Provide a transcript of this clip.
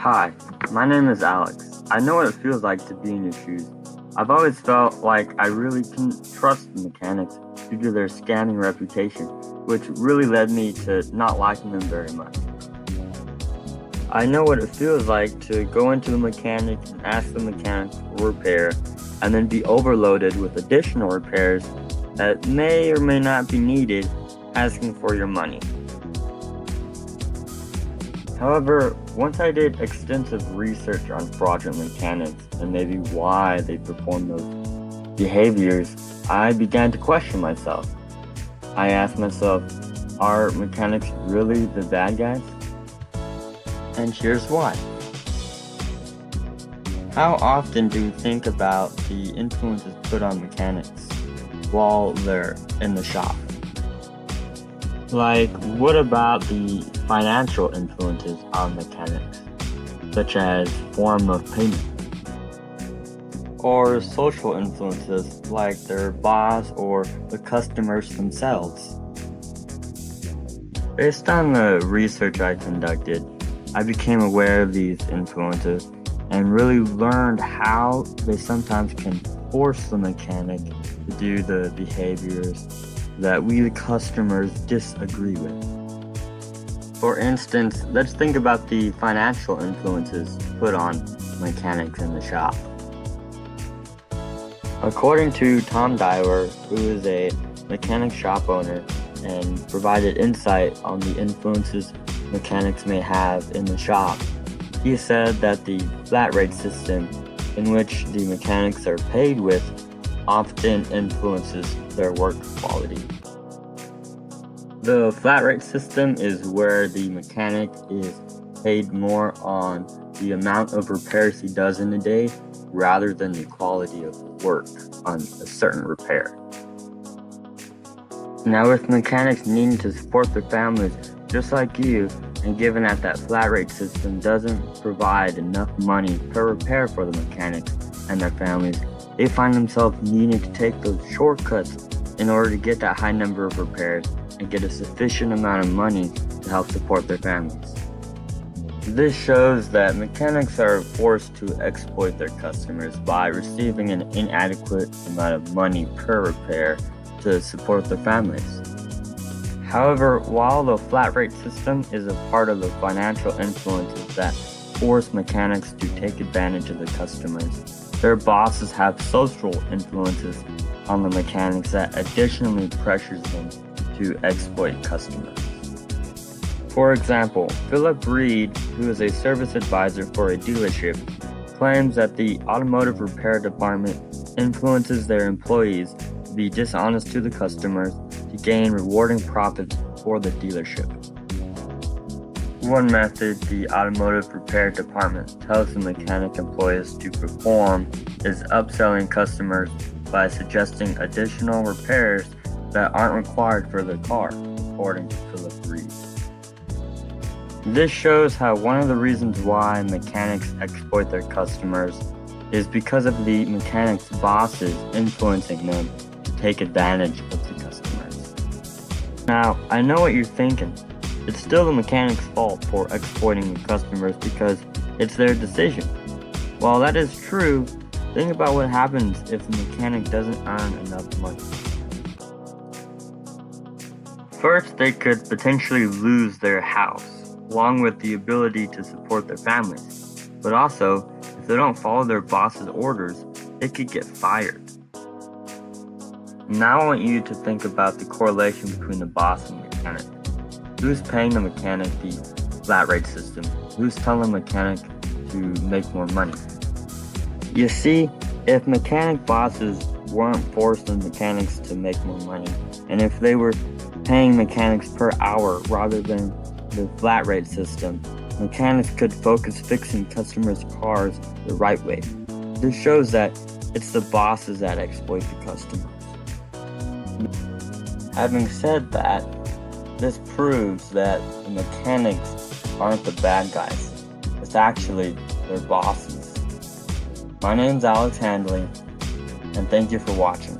Hi, my name is Alex. I know what it feels like to be in your shoes. I've always felt like I really couldn't trust the mechanics due to their scamming reputation, which really led me to not liking them very much. I know what it feels like to go into the mechanic and ask the mechanic for repair, and then be overloaded with additional repairs that may or may not be needed, asking for your money. However, once I did extensive research on fraudulent mechanics and maybe why they perform those behaviors, I began to question myself. I asked myself, are mechanics really the bad guys? And here's why. How often do you think about the influences put on mechanics while they're in the shop? Like, what about the financial influences on mechanics, such as form of payment? Or social influences like their boss or the customers themselves? Based on the research I conducted, I became aware of these influences and really learned how they sometimes can force the mechanic to do the behaviors that we the customers disagree with. For instance, let's think about the financial influences put on mechanics in the shop. According to Tom Dyer, who is a mechanic shop owner and provided insight on the influences mechanics may have in the shop, he said that the flat rate system in which the mechanics are paid with often influences their work quality. The flat rate system is where the mechanic is paid more on the amount of repairs he does in a day rather than the quality of work on a certain repair. Now, with mechanics needing to support their families just like you, and given that that flat rate system doesn't provide enough money per repair for the mechanics and their families, they find themselves needing to take those shortcuts in order to get that high number of repairs and get a sufficient amount of money to help support their families. This shows that mechanics are forced to exploit their customers by receiving an inadequate amount of money per repair to support their families. However, while the flat rate system is a part of the financial influences that force mechanics to take advantage of the customers, their bosses have social influences on the mechanics that additionally pressures them to exploit customers. For example, Philip Reed, who is a service advisor for a dealership, claims that the automotive repair department influences their employees to be dishonest to the customers to gain rewarding profits for the dealership. One method the automotive repair department tells the mechanic employees to perform is upselling customers by suggesting additional repairs that aren't required for the car, according to Philip Reed. This shows how one of the reasons why mechanics exploit their customers is because of the mechanics' bosses influencing them to take advantage of the customers. Now, I know what you're thinking. It's still the mechanic's fault for exploiting the customers because it's their decision. While that is true, think about what happens if the mechanic doesn't earn enough money. First, they could potentially lose their house, along with the ability to support their families. But also, if they don't follow their boss's orders, they could get fired. Now I want you to think about the correlation between the boss and the mechanic. Who's paying the mechanic the flat rate system? Who's telling the mechanic to make more money? You see, if mechanic bosses weren't forcing mechanics to make more money, and if they were paying mechanics per hour rather than the flat rate system, mechanics could focus fixing customers' cars the right way. This shows that it's the bosses that exploit the customers. Having said that, this proves that the mechanics aren't the bad guys. It's actually their bosses. My name's Alex Handley, and thank you for watching.